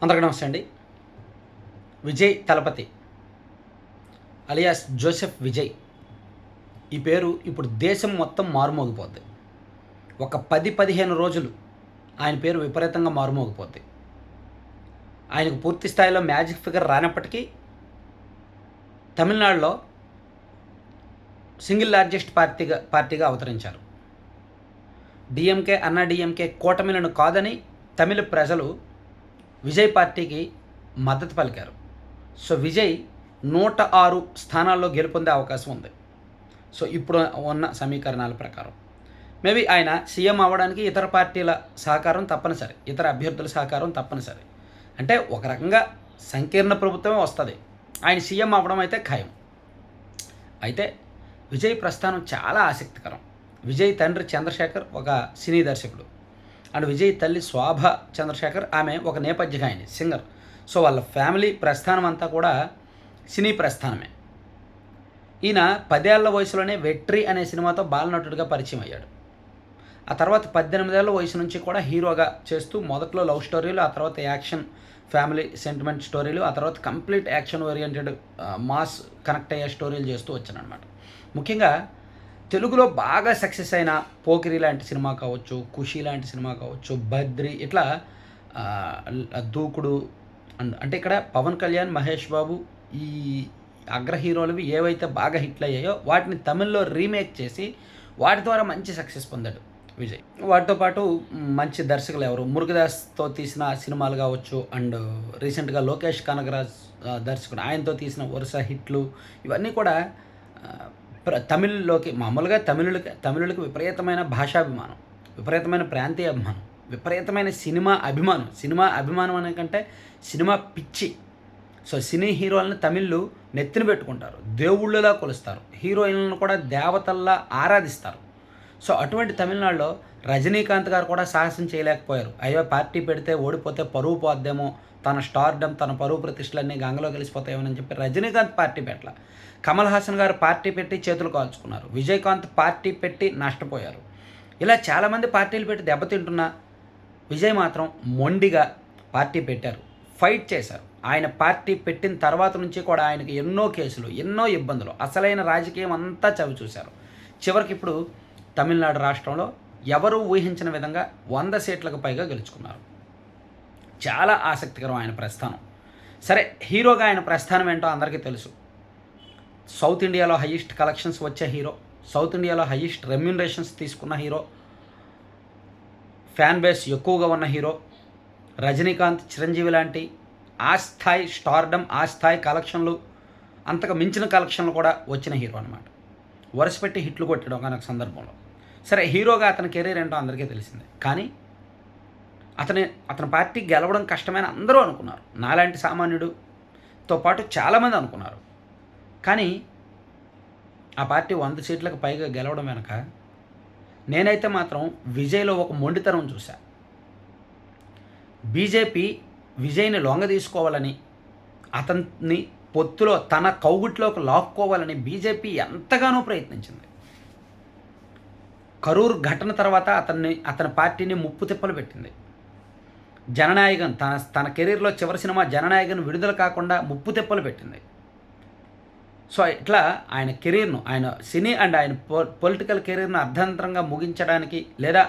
అందరికీ నమస్తే అండి. విజయ్ తలపతి అలియాస్ జోసెఫ్ విజయ్ ఈ పేరు ఇప్పుడు దేశం మొత్తం మారుమోగిపోద్ది. ఒక 10-15 రోజులు ఆయన పేరు విపరీతంగా మారుమోగిపోద్ది. ఆయనకు పూర్తి స్థాయిలో మ్యాజిక్ ఫిగర్ రానప్పటికీ తమిళనాడులో సింగిల్ లార్జెస్ట్ పార్టీగా అవతరించారు. డిఎంకే అన్నా డిఎంకే కూటమిలను కాదని తమిళ ప్రజలు విజయ్ పార్టీకి మద్దతు పలికారు. సో విజయ్ 106 స్థానాల్లో గెలుపొందే అవకాశం ఉంది. సో ఇప్పుడు ఉన్న సమీకరణాల ప్రకారం మేబీ ఆయన సీఎం అవ్వడానికి ఇతర పార్టీల సహకారం తప్పనిసరి, ఇతర అభ్యర్థుల సహకారం తప్పనిసరి. అంటే ఒక రకంగా సంకీర్ణ ప్రభుత్వమే వస్తుంది, ఆయన సీఎం అవ్వడం అయితే ఖాయం. అయితే విజయ్ ప్రస్థానం చాలా ఆసక్తికరం. విజయ్ తండ్రి చంద్రశేఖర్ ఒక సినీ దర్శకుడు, అండ్ విజయ్ తల్లి శోభ చంద్రశేఖర్ ఆమె ఒక నేపథ్య గాయని, సింగర్. సో వాళ్ళ ఫ్యామిలీ ప్రస్థానం అంతా కూడా సినీ ప్రస్థానమే. ఈయన 10 ఏళ్ల వయసులోనే వెట్రి అనే సినిమాతో బాలనటుడిగా పరిచయం అయ్యాడు. ఆ తర్వాత 18 ఏళ్ల వయసు నుంచి కూడా హీరోగా చేస్తూ మొదట్లో లవ్ స్టోరీలు, ఆ తర్వాత యాక్షన్ ఫ్యామిలీ సెంటిమెంట్ స్టోరీలు, ఆ తర్వాత complete action oriented mass connect అయ్యే స్టోరీలు చేస్తూ వచ్చాను అనమాట. ముఖ్యంగా తెలుగులో బాగా సక్సెస్ అయిన పోకిరి లాంటి సినిమా కావచ్చు, ఖుషి లాంటి సినిమా కావచ్చు, బద్రి, ఇట్లా దూకుడు, అంటే ఇక్కడ పవన్ కళ్యాణ్, మహేష్ బాబు ఈ అగ్ర హీరోలవి ఏవైతే బాగా హిట్లు అయ్యాయో వాటిని తమిళ్లో రీమేక్ చేసి వాటి ద్వారా మంచి సక్సెస్ పొందాడు విజయ్. వాటితో పాటు మంచి దర్శకులు ఎవరు, మురుగదాస్తో తీసిన సినిమాలు కావచ్చు, అండ్ రీసెంట్గా లోకేష్ కనగరాజ్ దర్శకుడు, ఆయనతో తీసిన వరుస హిట్లు, ఇవన్నీ కూడా తమిళ్లోకి మామూలుగా తమిళులకి విపరీతమైన భాషాభిమానం, విపరీతమైన ప్రాంతీయ అభిమానం, విపరీతమైన సినిమా అభిమానం అనే కంటే సినిమా పిచ్చి. సో సినీ హీరోలను తమిళ్లు నెత్తిన పెట్టుకుంటారు, దేవుళ్ళలా కొలుస్తారు, హీరోయిన్లను కూడా దేవతల్లా ఆరాధిస్తారు. సో అటువంటి తమిళనాడులో రజనీకాంత్ గారు కూడా సాహసం చేయలేకపోయారు. అయ్యో పార్టీ పెడితే ఓడిపోతే పరువు పోద్దేమో, తన స్టార్డమ్, తన పరువు ప్రతిష్టలన్నీ గంగలో కలిసిపోతాయేమని చెప్పి రజనీకాంత్ పార్టీ పెట్టల. కమల్ హాసన్ గారు పార్టీ పెట్టి చేతులు కాల్చుకున్నారు, విజయకాంత్ పార్టీ పెట్టి నష్టపోయారు. ఇలా చాలామంది పార్టీలు పెట్టి దెబ్బతింటున్నా విజయ్ మాత్రం మొండిగా పార్టీ పెట్టారు, ఫైట్ చేశారు. ఆయన పార్టీ పెట్టిన తర్వాత నుంచి కూడా ఆయనకి ఎన్నో కేసులు, ఎన్నో ఇబ్బందులు, అసలైన రాజకీయం అంతా చవి చూశారు. చివరికి ఇప్పుడు తమిళనాడు రాష్ట్రంలో ఎవరూ ఊహించిన విధంగా 100 సీట్లకు పైగా గెలుచుకున్నారు. చాలా ఆసక్తికరం ఆయన ప్రస్థానం. సరే, హీరోగా ఆయన ప్రస్థానం ఏంటో అందరికీ తెలుసు. సౌత్ ఇండియాలో హయ్యెస్ట్ కలెక్షన్స్ వచ్చే హీరో, సౌత్ ఇండియాలో హయ్యెస్ట్ రెమ్యూనరేషన్స్ తీసుకున్న హీరో, ఫ్యాన్ బేస్ ఎక్కువగా ఉన్న హీరో, రజనీకాంత్, చిరంజీవి లాంటి ఆ స్థాయి స్టార్డమ్, ఆ స్థాయి కలెక్షన్లు, అంతకు మించిన కలెక్షన్లు కూడా వచ్చిన హీరో అనమాట. వరుసపెట్టి హిట్లు కొట్టడం ఒకనొక సందర్భంలో. సరే, హీరోగా అతని కెరీర్ ఏంటో అందరికీ తెలిసిందే. కానీ అతని పార్టీ గెలవడం కష్టమైన అందరూ అనుకున్నారు, నాలాంటి సామాన్యుడితో పాటు చాలామంది అనుకున్నారు. కానీ ఆ పార్టీ 100 సీట్లకు పైగా గెలవడం వెనక నేనైతే మాత్రం విజయ్లో ఒక మొండితనం చూశా. బీజేపీ విజయ్ని లొంగ తీసుకోవాలని, అతన్ని పొత్తులో తన కౌగుట్లోకి లాక్కోవాలని బీజేపీ ఎంతగానో ప్రయత్నించింది. కరూర్ ఘటన తర్వాత అతని పార్టీని ముప్పు తిప్పలు పెట్టింది. జననాయకన్ తన కెరీర్లో చివరి సినిమా జననాయకన్ విడుదల కాకుండా ముప్పు తిప్పలు పెట్టింది. సో ఇట్లా ఆయన కెరీర్ను, ఆయన సినీ అండ్ ఆయన పొలిటికల్ కెరీర్ను అర్ధంతరంగా ముగించడానికి లేదా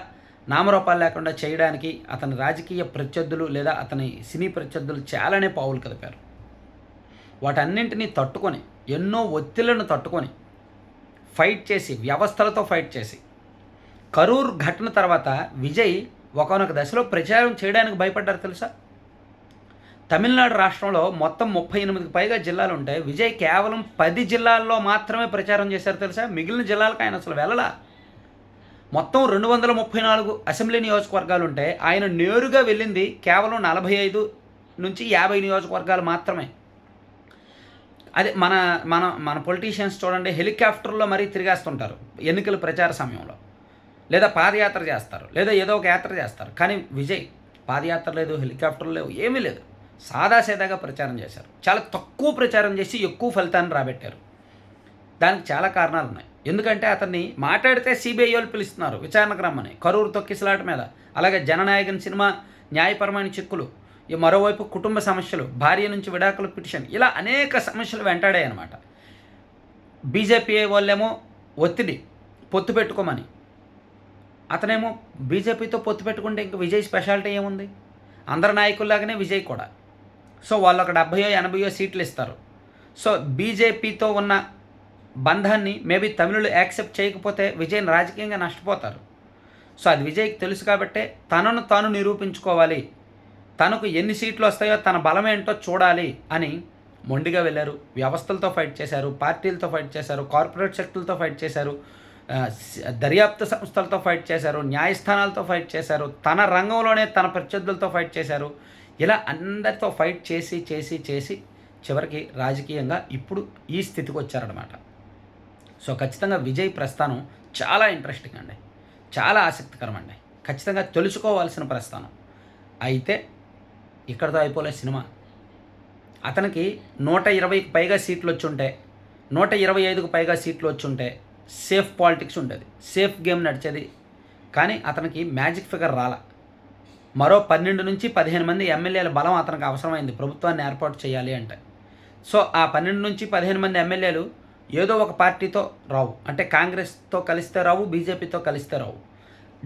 నామరూపాలు లేకుండా చేయడానికి అతని రాజకీయ ప్రత్యర్థులు లేదా అతని సినీ ప్రత్యర్థులు చాలానే పావులు కదిపారు. వాటన్నింటినీ తట్టుకొని, ఎన్నో ఒత్తిళ్లను తట్టుకొని ఫైట్ చేసి, వ్యవస్థలతో ఫైట్ చేసి, కరూర్ ఘటన తర్వాత విజయ్ ఒకనొక దశలో ప్రచారం చేయడానికి భయపడ్డారు తెలుసా. తమిళనాడు రాష్ట్రంలో మొత్తం 38కి పైగా జిల్లాలు ఉంటాయి. విజయ్ కేవలం 10 జిల్లాల్లో మాత్రమే ప్రచారం చేశారు తెలుసా. మిగిలిన జిల్లాలకు ఆయన అసలు వెళ్ళలా. మొత్తం 234 అసెంబ్లీ నియోజకవర్గాలు ఉంటాయి. ఆయన నేరుగా వెళ్ళింది కేవలం 45 నుంచి 50 నియోజకవర్గాలు మాత్రమే. అదే మన మన మన పొలిటీషియన్స్ చూడండి, హెలికాప్టర్లో మరీ తిరిగేస్తుంటారు ఎన్నికల ప్రచార సమయంలో, లేదా పాదయాత్ర చేస్తారు, లేదా ఏదో ఒక యాత్ర చేస్తారు. కానీ విజయ్ పాదయాత్ర లేదు, హెలికాప్టర్లు లేవు, ఏమీ లేదు, సాదాసీదాగా ప్రచారం చేశారు. చాలా తక్కువ ప్రచారం చేసి ఎక్కువ ఫలితాన్ని రాబెట్టారు. దానికి చాలా కారణాలు ఉన్నాయి. ఎందుకంటే అతన్ని మాట్లాడితే సిబిఐ వాళ్ళు పిలుస్తున్నారు విచారణకు రమ్మని, కరూరు తొక్కిసలాట మీద, అలాగే జననాయకన్ సినిమా న్యాయపరమైన చిక్కులు, మరోవైపు కుటుంబ సమస్యలు, భార్య నుంచి విడాకుల పిటిషన్, ఇలా అనేక సమస్యలు వెంటాడాయి అన్నమాట. బీజేపీ వాళ్ళేమో ఒత్తిడి పొత్తు పెట్టుకోమని, అతనేమో బీజేపీతో పొత్తు పెట్టుకుంటే ఇంక విజయ్ స్పెషాలిటీ ఏముంది? అందరి నాయకుల్లాగానే విజయ్ కూడా. సో వాళ్ళు ఒక 70-80 సీట్లు ఇస్తారు. సో బీజేపీతో ఉన్న బంధాన్ని మేబీ తమిళులు యాక్సెప్ట్ చేయకపోతే విజయ్ని రాజకీయంగా నష్టపోతారు. సో అది విజయ్కి తెలుసు కాబట్టే తనను తాను నిరూపించుకోవాలి, తనకు ఎన్ని సీట్లు వస్తాయో తన బలం ఏంటో చూడాలి అని మొండిగా వెళ్ళారు. వ్యవస్థలతో ఫైట్ చేశారు, పార్టీలతో ఫైట్ చేశారు, కార్పొరేట్ శక్తులతో ఫైట్ చేశారు, దర్యాప్తు సంస్థలతో ఫైట్ చేశారు, న్యాయస్థానాలతో ఫైట్ చేశారు, తన రంగంలోనే తన ప్రత్యర్థులతో ఫైట్ చేశారు. ఇలా అందరితో ఫైట్ చేసి చేసి చేసి చివరికి రాజకీయంగా ఇప్పుడు ఈ స్థితికి వచ్చారనమాట. సో ఖచ్చితంగా విజయ్ ప్రస్థానం చాలా ఇంట్రెస్టింగ్ అండి, చాలా ఆసక్తికరం అండి, ఖచ్చితంగా తెలుసుకోవాల్సిన ప్రస్థానం. అయితే ఇక్కడితో అయిపోలే సినిమా. అతనికి 120కి పైగా సీట్లు వచ్చుంటే, 125కు పైగా సీట్లు వచ్చుంటే సేఫ్ పాలిటిక్స్ ఉండేది, సేఫ్ గేమ్ నడిచేది. కానీ అతనికి మ్యాజిక్ ఫిగర్ రాల. మరో 12 నుంచి 15 మంది ఎమ్మెల్యేల బలం అతనికి అవసరమైంది ప్రభుత్వాన్ని ఏర్పాటు చేయాలి అంటే. సో ఆ 12 నుంచి 15 మంది ఎమ్మెల్యేలు ఏదో ఒక పార్టీతో రావు, అంటే కాంగ్రెస్తో కలిస్తే రావు, బీజేపీతో కలిస్తే రావు,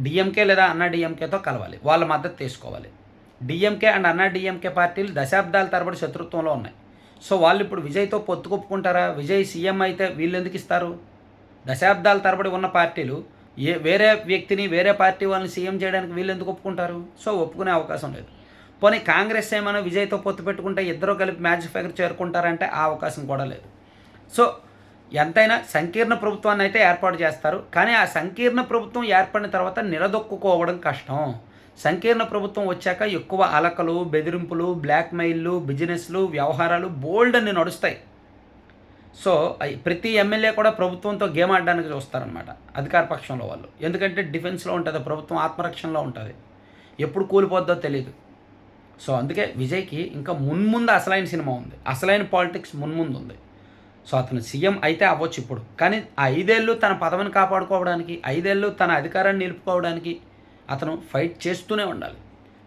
డిఎంకే లేదా అన్నా డిఎంకేతో కలవాలి, వాళ్ళ మద్దతు తీసుకోవాలి. డిఎంకే అండ్ అన్నా డిఎంకే పార్టీలు దశాబ్దాల తరబడి శత్రుత్వంలో ఉన్నాయి. సో వాళ్ళు ఇప్పుడు విజయ్తో పొత్తు కొప్పుకుంటారా? విజయ్ సీఎం అయితే వీళ్ళు ఎందుకు ఇస్తారు? దశాబ్దాల తరబడి ఉన్న పార్టీలు వేరే వ్యక్తిని, వేరే పార్టీ వాళ్ళని సీఎం చేయడానికి వీళ్ళు ఎందుకు ఒప్పుకుంటారు? సో ఒప్పుకునే అవకాశం లేదు. పోనీ కాంగ్రెస్ ఏమైనా విజయ్తో పొత్తు పెట్టుకుంటే ఇద్దరు కలిపి మ్యాజిక్ ఫిగర్ చేరుకుంటారంటే ఆ అవకాశం కూడా లేదు. సో ఎంతైనా సంకీర్ణ ప్రభుత్వాన్ని అయితే ఏర్పాటు చేస్తారు, కానీ ఆ సంకీర్ణ ప్రభుత్వం ఏర్పడిన తర్వాత నిలదొక్కుకోవడం కష్టం. సంకీర్ణ ప్రభుత్వం వచ్చాక ఎక్కువ అలకలు, బెదిరింపులు, బ్లాక్మెయిల్లు, బిజినెస్లు, వ్యవహారాలు బోల్డ్ అన్ని నడుస్తాయి. సో ప్రతి ఎమ్మెల్యే కూడా ప్రభుత్వంతో గేమ్ ఆడడానికి చూస్తారనమాట అధికార పక్షంలో వాళ్ళు. ఎందుకంటే డిఫెన్స్లో ఉంటుంది ప్రభుత్వం, ఆత్మరక్షణలో ఉంటుంది, ఎప్పుడు కూలిపోద్దో తెలియదు. సో అందుకే విజయ్కి ఇంకా మున్ముందు అసలైన సినిమా ఉంది, అసలైన పాలిటిక్స్ మున్ముందు ఉంది. సో అతను సీఎం అయితే అవ్వచ్చు ఇప్పుడు, కానీ ఆ 5 ఏళ్ళు తన పదవిని కాపాడుకోవడానికి, 5 ఏళ్ళు తన అధికారాన్ని నిలుపుకోవడానికి అతను ఫైట్ చేస్తూనే ఉండాలి.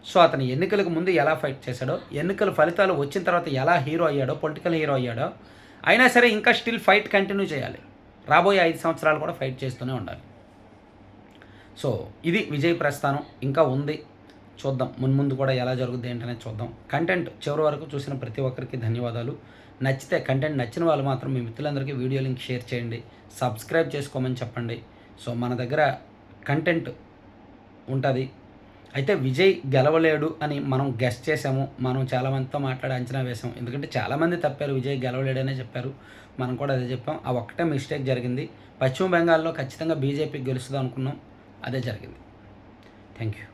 సో అతను ఎన్నికలకు ముందు ఎలా ఫైట్ చేశాడో, ఎన్నికల ఫలితాలు వచ్చిన తర్వాత ఎలా హీరో అయ్యాడో, పొలిటికల్ హీరో అయ్యాడో, అయినా సరే ఇంకా స్టిల్ ఫైట్ కంటిన్యూ చేయాలి. రాబోయే 5 సంవత్సరాలు కూడా ఫైట్ చేస్తూనే ఉండాలి. సో ఇది విజయ్ ప్రస్థానం ఇంకా ఉంది, చూద్దాం మున్ముందు కూడా ఎలా జరుగుద్ది ఏంటనేది చూద్దాం. కంటెంట్ చివరి వరకు చూసిన ప్రతి ఒక్కరికి ధన్యవాదాలు. నచ్చితే కంటెంట్ నచ్చిన వాళ్ళు మాత్రం మీ మిత్రులందరికీ వీడియో లింక్ షేర్ చేయండి, సబ్స్క్రైబ్ చేసుకోమని చెప్పండి. సో మన దగ్గర కంటెంట్ ఉంటుంది. అయితే విజయ్ గెలవలేడు అని మనం గెస్ట్ చేసాము, మనం చాలామందితో మాట్లాడి అంచనా వేసాము. ఎందుకంటే చాలామంది తప్పారు, విజయ్ గెలవలేడనే చెప్పారు, మనం కూడా అదే చెప్పాం. ఆ ఒక్కటే మిస్టేక్ జరిగింది. పశ్చిమ బెంగాల్లో ఖచ్చితంగా బీజేపీ గెలుస్తుంది అనుకున్నాం, అదే జరిగింది. Thank you.